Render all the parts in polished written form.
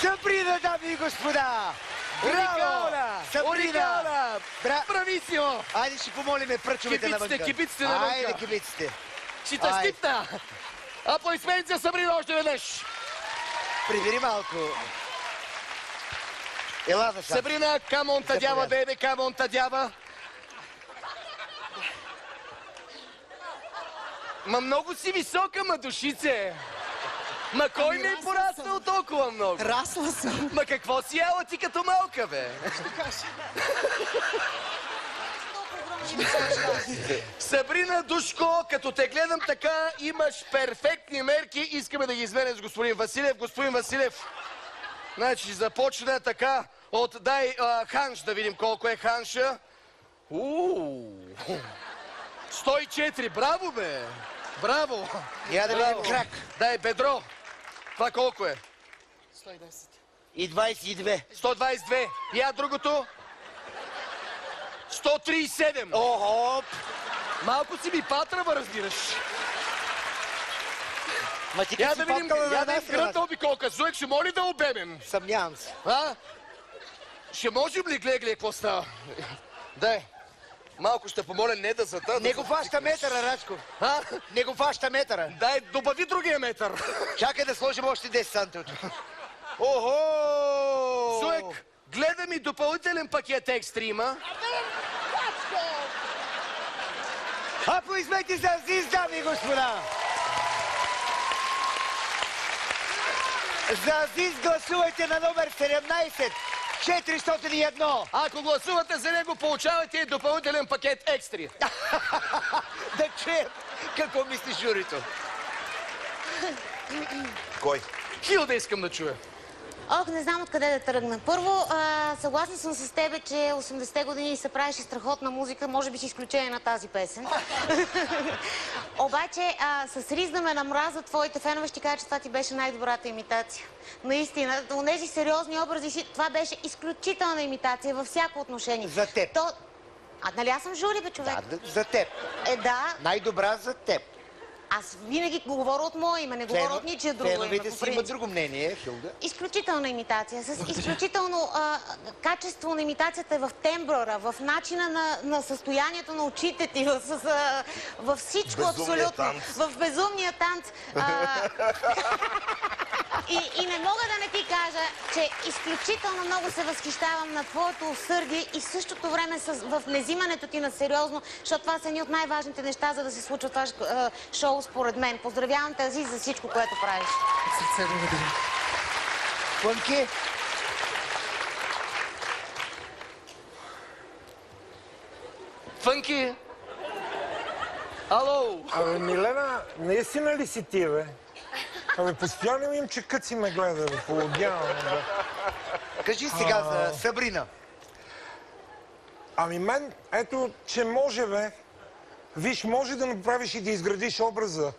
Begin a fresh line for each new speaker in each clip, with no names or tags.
Сабрина, дами и господа!
Уникална!
Сабрина!
Брависимо!
Айде ще помолиме пръчовете навънка.
Кипиците навънка.
Айде, кипиците.
Читаститна! Аплодисменти за Сабрина още веднъж!
Прибери малко. Ела за сам.
Сабрина, камон тадява, бебе, камон тадява. Ма много си висока, ма душице. Ма кой не е пораснал толкова много?
Расла съм.
Ма какво си яла ти като малка, бе? Сабрина Душко, като те гледам така, имаш перфектни мерки. Искаме да ги изменем с господин Василев. Господин Василев, значи започна така от дай ханш, да видим колко е ханша. 104, браво, бе! Браво!
Я да видим крак.
Дай бедро. Това колко е?
110.
И 22.
122. Я другото? 137.
Охо!
Малко си ми патрава, разбираш.
Ма ти
Я
като
да
си
видим,
попкала на
я да
една
видим кръвната
страна.
обиколка. Зуек, ще моли да обемем?
Съмнявам се.
А? Ще можем ли, гледай, какво става? Дай. Малко ще помоля не да зада.
Не го фаща метъра, Рачко.
А?
Не го фаща метъра.
Дай, добави другия метър.
Чакай да сложим още 10 санта. Охо!
Зуек, гледа ми допълнителен пакет екстрима.
Аплодисменти за Азиз, дами и господа! За Азиз гласувайте на номер 17 401.
Ако гласувате за него, получавате допълнителен пакет екстри.
Да чуем какво мисли журито. Кой?
Хилда искам да чуя.
Ох, не знам откъде да тръгна. Първо, съгласна съм с тебе, че 80-те години се правеше страхотна музика, може би с изключение на тази песен. Обаче, с риск да ме намразят твоите фенове, ще кажа, че това ти беше най-добрата имитация. Наистина, онези сериозни образи, това беше изключителна имитация във всяко отношение.
За теб.
Нали аз съм жури, бе, човек?
Да, за теб.
Да.
Най-добра за теб.
Аз винаги говоря от мое име, не говоря от ничие друго име.
Феновете си имат друго мнение, Хилда.
Изключителна имитация, с изключително качество на имитацията е в тембъра, в начина на състоянието на очите ти, във всичко абсолютно. В безумния танц. И не мога да не ти кажа, че изключително много се възхищавам на твоето усърдие и в същото време в незимането ти на сериозно, защото това са едни от най-важните неща, за да се случва това шоу, според мен. Поздравявам те, Азиз, за всичко, което правиш.
Сърце, благодаря.
Фънки?
Фънки! Ало!
Абе, Милена, наистина ли си ти, бе? Абе, постоянно им, че къци ме гледа, бе, поудявам, бе.
Кажи сега за Сабрина.
Ами мен, ето, че може, бе. Виж, може да направиш и да изградиш образа.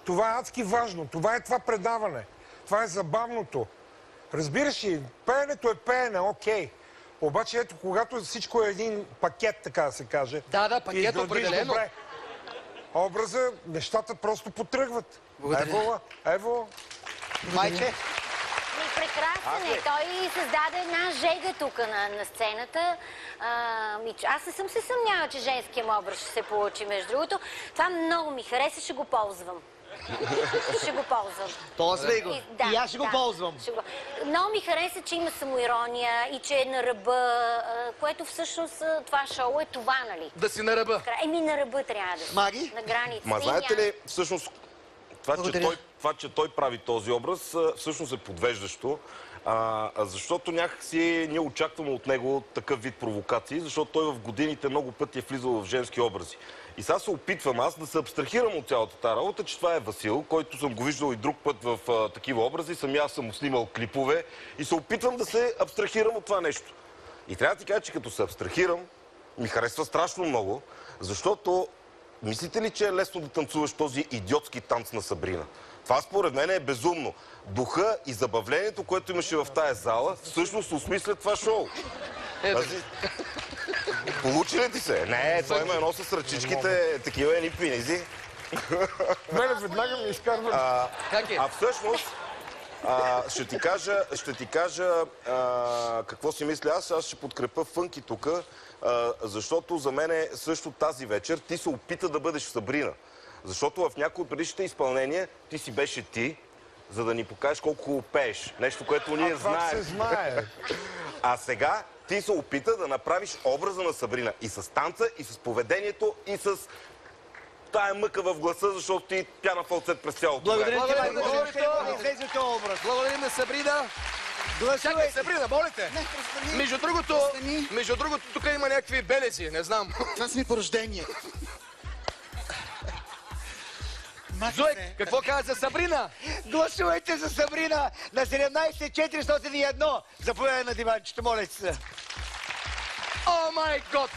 Това е адски важно. Това е това предаване. Това е забавното. Разбираш ли, пеенето е пеене, окей. Обаче, ето, когато всичко е един пакет, така да се каже.
Да, пакет определено.
Добре, образа, нещата просто потръгват. Ево.
Майче?
Прекрасен е. Той създаде една жега тук на сцената. Аз не съм се съмнява, че женския му образ ще се получи, между другото. Това много ми хареса, ще го ползвам. Ще го ползвам.
Ползвай го. И аз ще го ползвам.
Много ми хареса, че има самоирония и че е на ръба, което всъщност това шоу е това, нали?
Да си на ръба.
На ръба трябва да си.
Маги?
На граница.
Ма знаете ли, всъщност, това, че той прави този образ, всъщност е подвеждащо, защото някакси ние очакваме от него такъв вид провокации, защото той в годините много пъти е влизал в женски образи. И сега се опитвам аз да се абстрахирам от цялата тази работа, че това е Васил, който съм го виждал и друг път в такива образи, аз съм му снимал клипове и се опитвам да се абстрахирам от това нещо. И трябва да ти кажа, че като се абстрахирам, ми харесва страшно много, защото мислите ли, че е лесно да танцуваш този идиотски танц на Сабрина? Това според мен е безумно. Духа и забавлението, което имаше в тая зала, всъщност осмисля това шоу. Получи ли ти се? Не, той има едно с ръчичките, такива едни пинизи.
Мене веднага ми изкарва.
Всъщност, ще ти кажа какво си мисля аз. Аз ще подкрепя Фънки тук, защото за мен също тази вечер ти се опита да бъдеш Сабрина. Защото в някои от предишните изпълнения ти си беше ти, за да ни покажеш колко пееш. Нещо, което ние знаем.
Това се знае.
А сега ти се опита да направиш образа на Сабрина. И с танца, и с поведението, и с тая мъка в гласа, защото ти пяна фалцет през цялото време.
Благодарим на Сабрина. Чакай, Сабрина, моля те. Между другото, тук има някакви белези, не знам.
Това са ми по рождение.
Зоек, какво каза за Сабрина?
Гласувайте за Сабрина на 17401. Заповядай на диванчето, моля се.
О май гот!